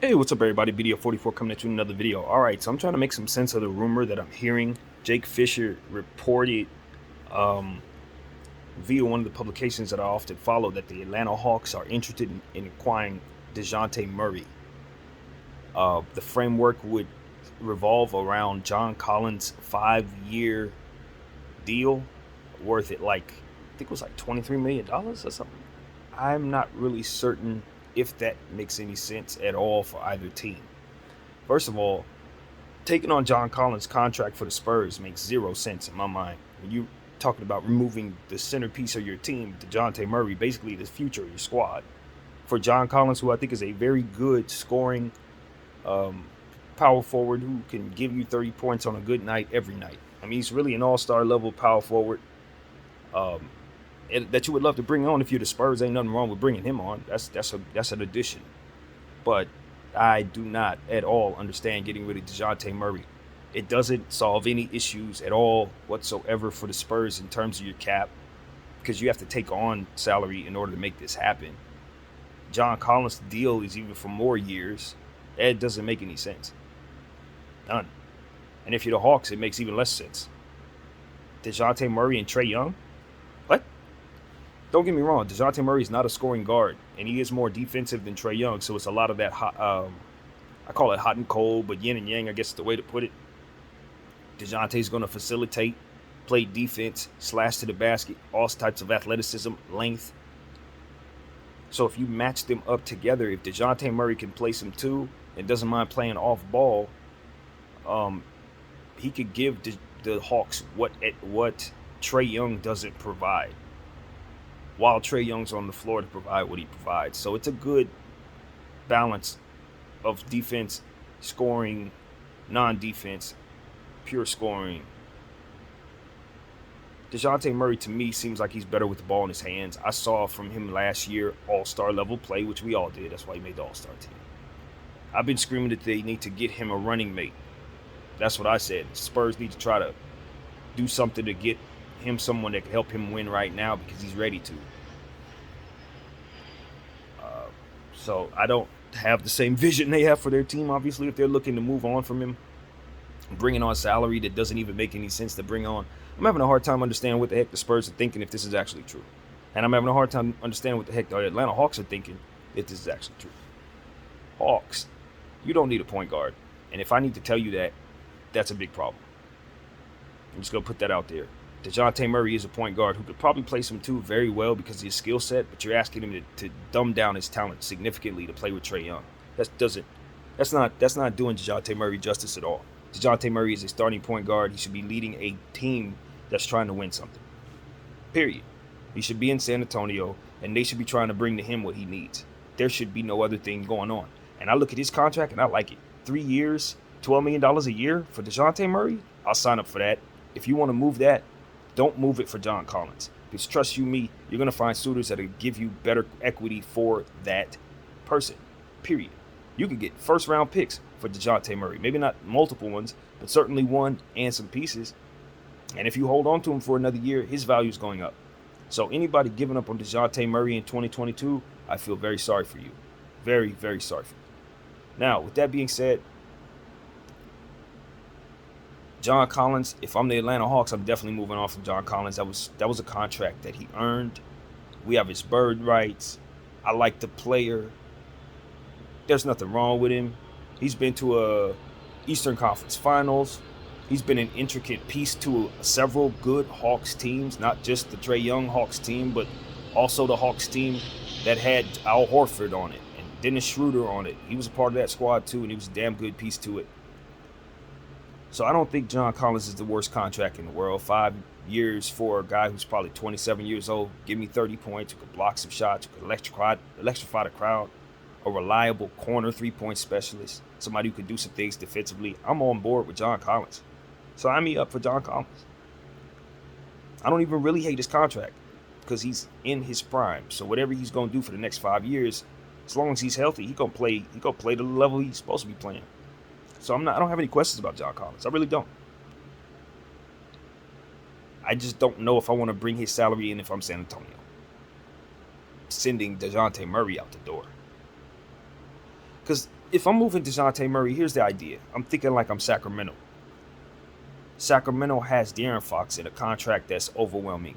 Hey, what's up, everybody? Video 44 coming at you in another video. All right, so I'm trying to make some sense of the rumor that I'm hearing. Jake Fisher reported um, via one of the publications that I often follow that the Atlanta Hawks are interested in acquiring Dejounte Murray. The framework would revolve around John Collins' 5-year deal, worth it like I think it was like $23 million or something. I'm not really certain if that makes any sense at all for either team. First of all, taking on John Collins' contract for the Spurs makes zero sense in my mind. When you talking about removing the centerpiece of your team, Dejounte Murray, basically the future of your squad, for John Collins, who I think is a very good scoring um, power forward who can give you 30 points on a good night every night. I mean, he's really an all-star level power forward um, that you would love to bring on if you're the Spurs. Ain't nothing wrong with bringing him on. That's an addition. But I do not at all understand getting rid of Dejounte Murray. It doesn't solve any issues at all whatsoever for the Spurs in terms of your cap, because you have to take on salary in order to make this happen. John Collins' deal is even for more years. That doesn't make any sense. None. And if you're the Hawks, it makes even less sense. Dejounte Murray and Trae Young? What? Don't get me wrong, Dejounte Murray is not a scoring guard, and he is more defensive than Trae Young, so it's a lot of that hot, I call it hot and cold, but yin and yang, I guess is the way to put it. Dejounte's going to facilitate, play defense, slash to the basket, all types of athleticism, length. So if you match them up together, if Dejounte Murray can play some too and doesn't mind playing off ball, he could give the Hawks what Trae Young doesn't provide, while Trae Young's on the floor to provide what he provides. So it's a good balance of defense, scoring, non-defense, pure scoring. Dejounte Murray, to me, seems like he's better with the ball in his hands. I saw from him last year all-star level play, which we all did. That's why he made the all-star team. I've been screaming that they need to get him a running mate. That's what I said. Spurs need to try to do something to get him someone that can help him win right now, because he's ready to. So I don't have the same vision they have for their team, obviously, if they're looking to move on from him, bringing on salary that doesn't even make any sense to bring on. I'm having a hard time understanding what the heck the Spurs are thinking if this is actually true. And I'm having a hard time understanding what the heck the Atlanta Hawks are thinking if this is actually true. Hawks, you don't need a point guard. And if I need to tell you that, that's a big problem. I'm just going to put that out there. Dejounte Murray is a point guard who could probably play some too very well because of his skill set, but you're asking him to dumb down his talent significantly to play with Trae Young. That's not doing Dejounte Murray justice at all. Dejounte Murray is a starting point guard. He should be leading a team that's trying to win something. Period. He should be in San Antonio, and they should be trying to bring to him what he needs. There should be no other thing going on. And I look at his contract, and I like it. 3 years, $12 million a year for Dejounte Murray? I'll sign up for that. If you want to move that, don't move it for John Collins. Because trust you me, you're going to find suitors that will give you better equity for that person. Period. You can get first-round picks for Dejounte Murray. Maybe not multiple ones, but certainly one and some pieces. And if you hold on to him for another year, his value is going up. So anybody giving up on Dejounte Murray in 2022, I feel very sorry for you. Very, very sorry for you. Now, with that being said, John Collins, if I'm the Atlanta Hawks, I'm definitely moving on from John Collins. That was a contract that he earned. We have his bird rights. I like the player. There's nothing wrong with him. He's been to a Eastern Conference Finals. He's been an intricate piece to several good Hawks teams, not just the Trae Young Hawks team, but also the Hawks team that had Al Horford on it and Dennis Schroeder on it. He was a part of that squad too, and he was a damn good piece to it. So I don't think John Collins is the worst contract in the world. 5 years for a guy who's probably 27 years old. Give me 30 points. Who could block some shots. Who could electrify the crowd. A reliable corner three-point specialist. Somebody who could do some things defensively. I'm on board with John Collins. Sign me up for John Collins. I don't even really hate his contract because he's in his prime. So whatever he's going to do for the next 5 years, as long as he's healthy, he's going to play to the level he's supposed to be playing. So I don't have any questions about John Collins. I really don't. I just don't know if I want to bring his salary in if I'm San Antonio. Sending Dejounte Murray out the door. Because if I'm moving Dejounte Murray, here's the idea. I'm thinking like I'm Sacramento. Sacramento has De'Aaron Fox in a contract that's overwhelming.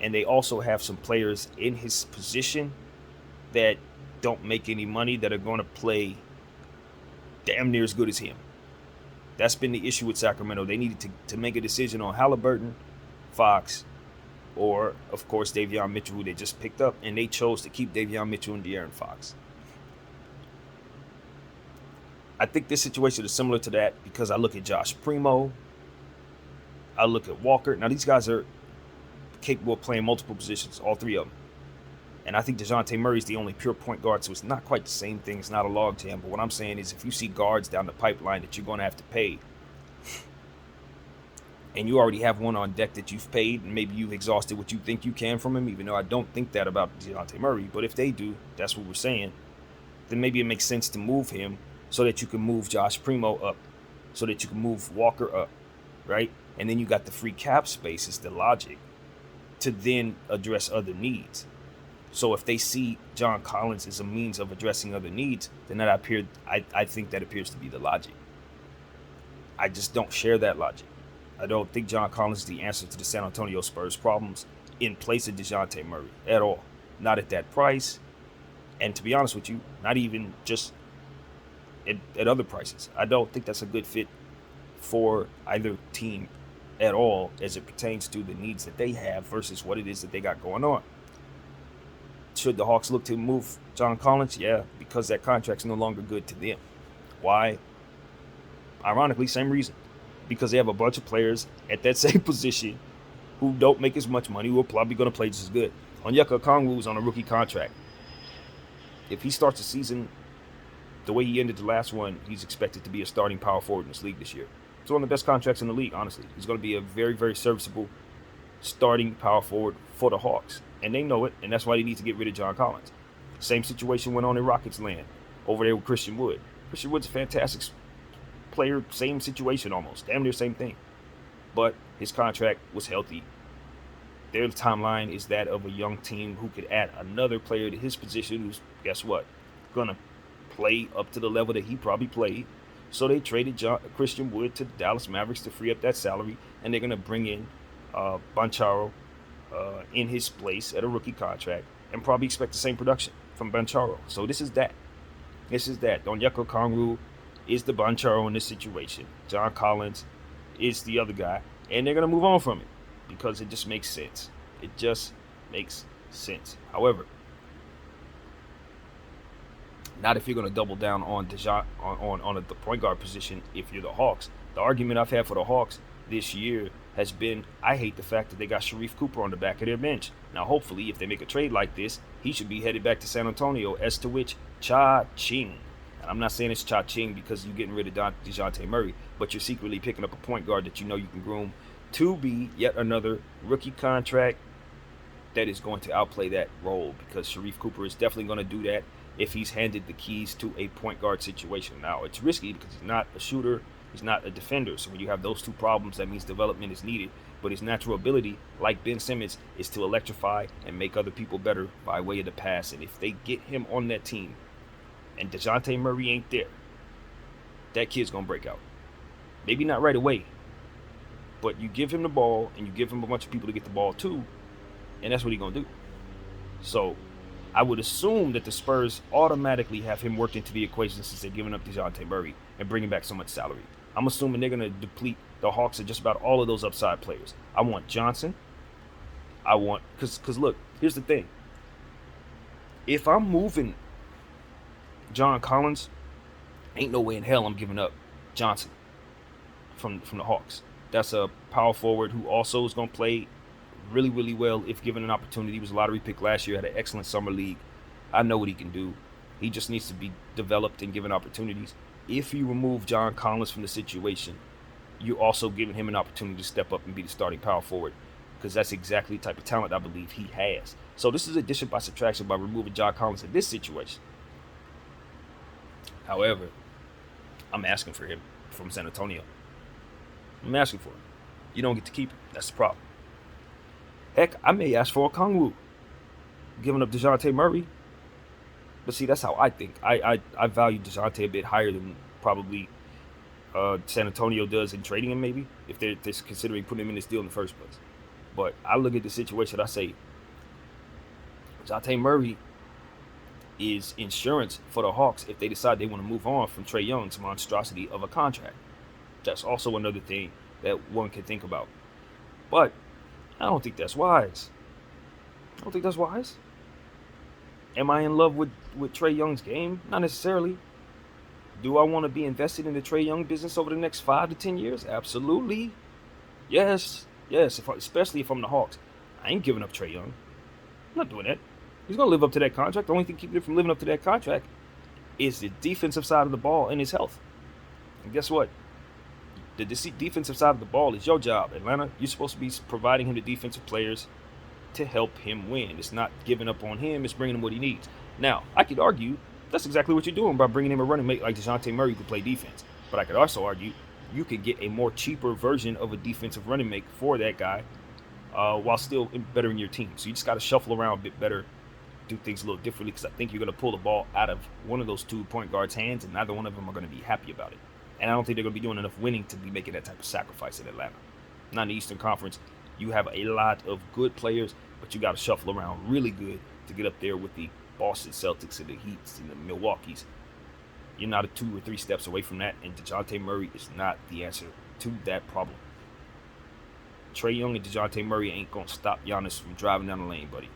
And they also have some players in his position that don't make any money that are going to play damn near as good as him. That's been the issue with Sacramento. They needed to make a decision on Halliburton, Fox, or, of course, Davion Mitchell, who they just picked up, and they chose to keep Davion Mitchell and De'Aaron Fox. I think this situation is similar to that because I look at Josh Primo, I look at Walker. Now, these guys are capable of playing multiple positions, all three of them. And I think Dejounte Murray is the only pure point guard, so it's not quite the same thing. It's not a logjam. But what I'm saying is if you see guards down the pipeline that you're going to have to pay, and you already have one on deck that you've paid, and maybe you've exhausted what you think you can from him, even though I don't think that about Dejounte Murray. But if they do, that's what we're saying, then maybe it makes sense to move him so that you can move Josh Primo up, so that you can move Walker up, right? And then you got the free cap space is the logic to then address other needs. So if they see John Collins as a means of addressing other needs, then I think that appears to be the logic. I just don't share that logic. I don't think John Collins is the answer to the San Antonio Spurs problems in place of Dejounte Murray at all. Not at that price. And to be honest with you, not even just at other prices. I don't think that's a good fit for either team at all as it pertains to the needs that they have versus what it is that they got going on. Should the Hawks look to move John Collins? Yeah, because that contract's no longer good to them. Why? Ironically, same reason. Because they have a bunch of players at that same position who don't make as much money, who are probably going to play just as good. Onyeka Okongwu is on a rookie contract. If he starts the season the way he ended the last one, he's expected to be a starting power forward in this league this year. It's one of the best contracts in the league, honestly. He's going to be a very, very serviceable starting power forward for the Hawks. And they know it, and that's why they need to get rid of John Collins. Same situation went on in Rockets land over there with Christian Wood. Christian Wood's a fantastic player, same situation almost, damn near same thing. But his contract was healthy. Their timeline is that of a young team who could add another player to his position who's, guess what, going to play up to the level that he probably played. So they traded Christian Wood to the Dallas Mavericks to free up that salary, and they're going to bring in Banchero in his place at a rookie contract and probably expect the same production from Banchero. So this is that. Onyeka Okongwu is the Banchero in this situation. John Collins is the other guy, and they're going to move on from it because it just makes sense. It just makes sense. However, not if you're going to double down on the point guard position if you're the Hawks. The argument I've had for the Hawks this year has been, I hate the fact that they got Sharif Cooper on the back of their bench. Now, hopefully, if they make a trade like this, he should be headed back to San Antonio, as to which cha-ching. And I'm not saying it's cha-ching because you're getting rid of Dejounte Murray, but you're secretly picking up a point guard that you know you can groom to be yet another rookie contract that is going to outplay that role, because Sharif Cooper is definitely going to do that if he's handed the keys to a point guard situation. Now, it's risky because he's not a shooter, he's not a defender. So when you have those two problems, that means development is needed. But his natural ability, like Ben Simmons, is to electrify and make other people better by way of the pass. And if they get him on that team and Dejounte Murray ain't there, that kid's going to break out. Maybe not right away, but you give him the ball and you give him a bunch of people to get the ball too, and that's what he's going to do. So I would assume that the Spurs automatically have him worked into the equation since they're giving up Dejounte Murray and bringing back so much salary. I'm assuming they're going to deplete the Hawks of just about all of those upside players. I want Johnson. Because look, here's the thing. If I'm moving John Collins, ain't no way in hell I'm giving up Johnson from the Hawks. That's a power forward who also is going to play really, really well if given an opportunity. He was a lottery pick last year, had an excellent summer league. I know what he can do. He just needs to be developed and given opportunities. If you remove John Collins from the situation, you're also giving him an opportunity to step up and be the starting power forward, because that's exactly the type of talent I believe he has. So this is addition by subtraction by removing John Collins in this situation. However, I'm asking for him from San Antonio. I'm asking for him. You don't get to keep him. That's the problem. Heck, I may ask for Okongwu. Giving up Dejounte Murray. But see, that's how I think. I value Dejounte a bit higher than probably San Antonio does in trading him, maybe, if they're considering putting him in this deal in the first place. But I look at the situation, I say, Dejounte Murray is insurance for the Hawks if they decide they want to move on from Trae Young's monstrosity of a contract. That's also another thing that one can think about. But I don't think that's wise. I don't think that's wise. Am I in love with Trae Young's game? Not necessarily. Do I want to be invested in the Trae Young business over the next 5 to 10 years? Absolutely. Yes. Especially if I'm the Hawks. I ain't giving up Trae Young. I'm not doing that. He's going to live up to that contract. The only thing keeping him from living up to that contract is the defensive side of the ball and his health. And guess what? The defensive side of the ball is your job, Atlanta. You're supposed to be providing him the defensive players to help him win. It's not giving up on him. It's bringing him what he needs. Now, I could argue that's exactly what you're doing by bringing him a running mate like Dejounte Murray who can play defense. But I could also argue you could get a more cheaper version of a defensive running mate for that guy while still bettering your team. So you just got to shuffle around a bit better, do things a little differently, because I think you're going to pull the ball out of one of those 2 point guards' hands, and neither one of them are going to be happy about it. And I don't think they're going to be doing enough winning to be making that type of sacrifice in Atlanta. Not in the Eastern Conference. You have a lot of good players, but you got to shuffle around really good to get up there with the Boston Celtics and the Heats and the Milwaukees. You're not 2 or 3 steps away from that, and Dejounte Murray is not the answer to that problem. Trae Young and Dejounte Murray ain't going to stop Giannis from driving down the lane, buddy.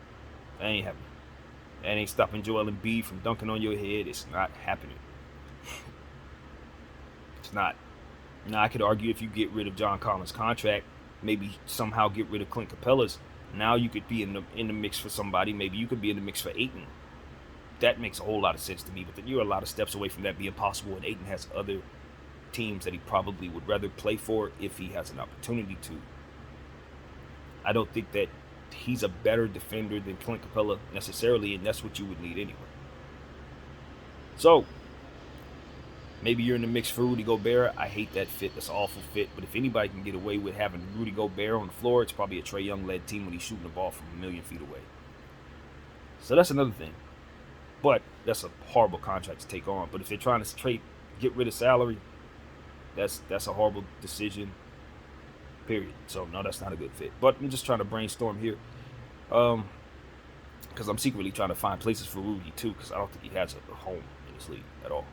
That ain't happening. That ain't stopping Joel Embiid from dunking on your head. It's not happening. It's not. Now, I could argue if you get rid of John Collins' contract, maybe somehow get rid of Clint Capella's, now you could be in the mix for somebody. Maybe you could be in the mix for Ayton. That makes a whole lot of sense to me, but then you're a lot of steps away from that being possible, and Ayton has other teams that he probably would rather play for if he has an opportunity to. I don't think that he's a better defender than Clint Capella necessarily, and that's what you would need anyway. So, maybe you're in the mix for Rudy Gobert. I hate that fit. That's an awful fit. But if anybody can get away with having Rudy Gobert on the floor, it's probably a Trae Young-led team when he's shooting the ball from a million feet away. So that's another thing. But that's a horrible contract to take on. But if they're trying to get rid of salary, that's a horrible decision, period. So, no, that's not a good fit. But I'm just trying to brainstorm here. Because I'm secretly trying to find places for Rudy, too, because I don't think he has a home in this league at all.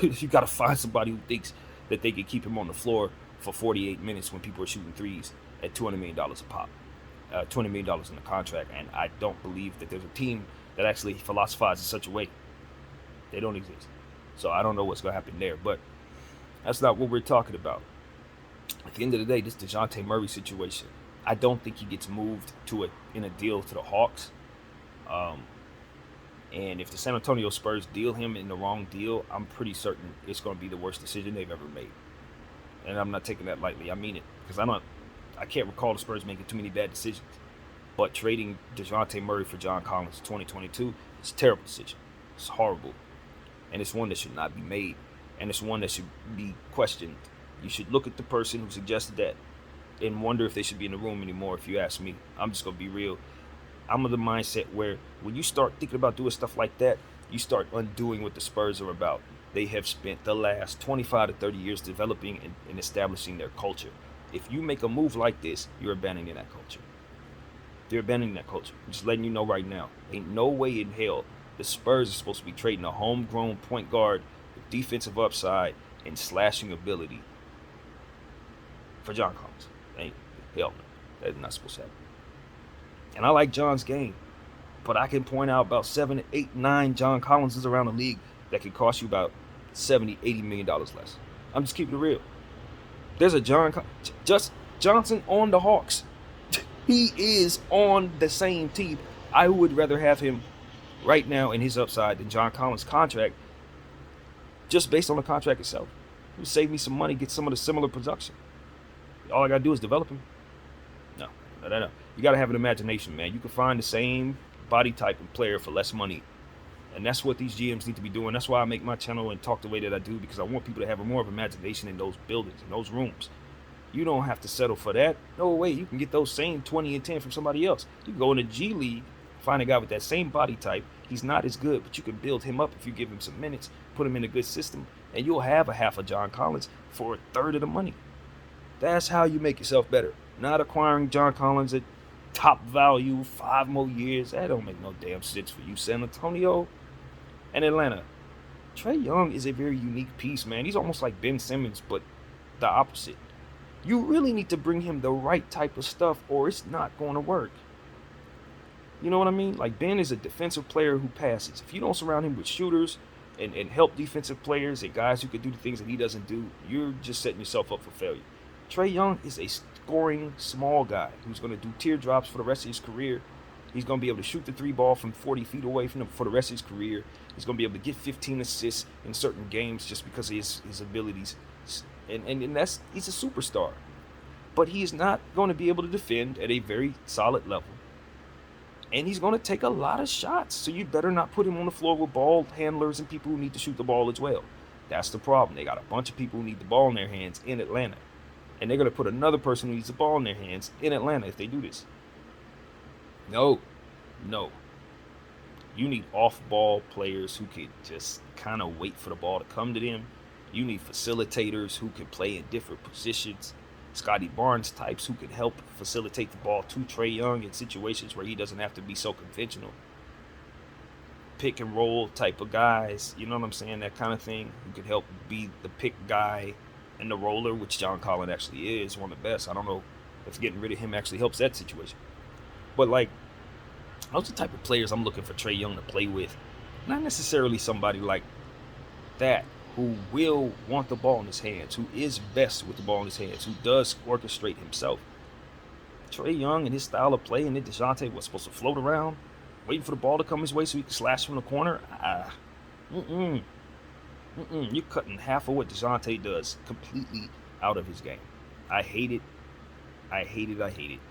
You got to find somebody who thinks that they can keep him on the floor for 48 minutes when people are shooting threes at $200 million a pop, $20 million in the contract. And I don't believe that there's a team that actually philosophizes in such a way. They don't exist. So I don't know what's going to happen there. But that's not what we're talking about. At the end of the day, this Dejounte Murray situation, I don't think he gets moved in a deal to the Hawks. And if the San Antonio Spurs deal him in the wrong deal, I'm pretty certain it's going to be the worst decision they've ever made. And I'm not taking that lightly. I mean it. Because I can't recall the Spurs making too many bad decisions. But trading Dejounte Murray for John Collins in 2022 is a terrible decision. It's horrible. And it's one that should not be made. And it's one that should be questioned. You should look at the person who suggested that and wonder if they should be in the room anymore, if you ask me. I'm just going to be real. I'm of the mindset where when you start thinking about doing stuff like that, you start undoing what the Spurs are about. They have spent the last 25 to 30 years developing and establishing their culture. If you make a move like this, you're abandoning that culture. You're abandoning that culture. I'm just letting you know right now. Ain't no way in hell the Spurs are supposed to be trading a homegrown point guard with defensive upside and slashing ability for John Collins. Ain't hell no. That's not supposed to happen. And I like John's game, but I can point out about 7, 8, 9 John Collinses around the league that could cost you about $70, $80 million less. I'm just keeping it real. There's a just Johnson on the Hawks. He is on the same team. I would rather have him right now in his upside than John Collins' contract, just based on the contract itself. It would save me some money, get some of the similar production. All I got to do is develop him. No. You got to have an imagination, man. You can find the same body type and player for less money. And that's what these GMs need to be doing. That's why I make my channel and talk the way that I do, because I want people to have more of imagination in those buildings, in those rooms. You don't have to settle for that. No way. You can get those same 20 and 10 from somebody else. You can go in the G League, find a guy with that same body type, He's not as good, but you can build him up if you give him some minutes, put him in a good system, and you'll have a half of John Collins for a third of the money. That's how you make yourself better. Not acquiring John Collins at top value, 5 more years. That don't make no damn sense for you, San Antonio and Atlanta. Trae Young is a very unique piece, man. He's almost like Ben Simmons, but the opposite. You really need to bring him the right type of stuff, or it's not going to work. You know what I mean? Like, Ben is a defensive player who passes. If you don't surround him with shooters and help defensive players and guys who can do the things that he doesn't do, you're just setting yourself up for failure. Trae Young is a scoring small guy who's going to do teardrops for the rest of his career. He's going to be able to shoot the 3 ball from 40 feet away from him for the rest of his career. He's going to be able to get 15 assists in certain games just because of his abilities. And that's, he's a superstar. But he is not going to be able to defend at a very solid level. And he's going to take a lot of shots. So you better not put him on the floor with ball handlers and people who need to shoot the ball as well. That's the problem. They got a bunch of people who need the ball in their hands in Atlanta. And they're going to put another person who needs the ball in their hands in Atlanta if they do this. No. You need off-ball players who can just kind of wait for the ball to come to them. You need facilitators who can play in different positions. Scotty Barnes types who can help facilitate the ball to Trae Young in situations where he doesn't have to be so conventional. Pick and roll type of guys, you know what I'm saying? That kind of thing, who can help be the pick guy and the roller, which John Collins actually is one of the best. I don't know if getting rid of him actually helps that situation. But like, those are the type of players I'm looking for Trae Young to play with. Not necessarily somebody like that who will want the ball in his hands, who is best with the ball in his hands, who does orchestrate himself. Trae Young and his style of play, and then Dejounte was supposed to float around, waiting for the ball to come his way so he can slash from the corner. You're cutting half of what Dejounte does completely out of his game. I hate it.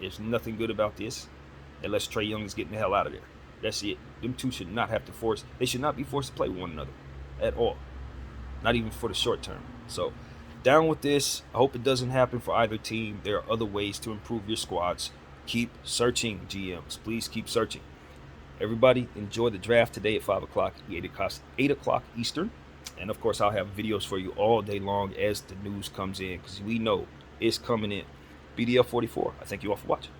There's nothing good about this unless Trae Young is getting the hell out of there. That's it. Them two should not have to force. They should not be forced to play with one another at all. Not even for the short term. So, down with this. I hope it doesn't happen for either team. There are other ways to improve your squads. Keep searching, GMs. Please keep searching. Everybody, enjoy the draft today at 5 o'clock, 8 o'clock Eastern. And, of course, I'll have videos for you all day long as the news comes in, because we know it's coming in. BDL44, I thank you all for watching.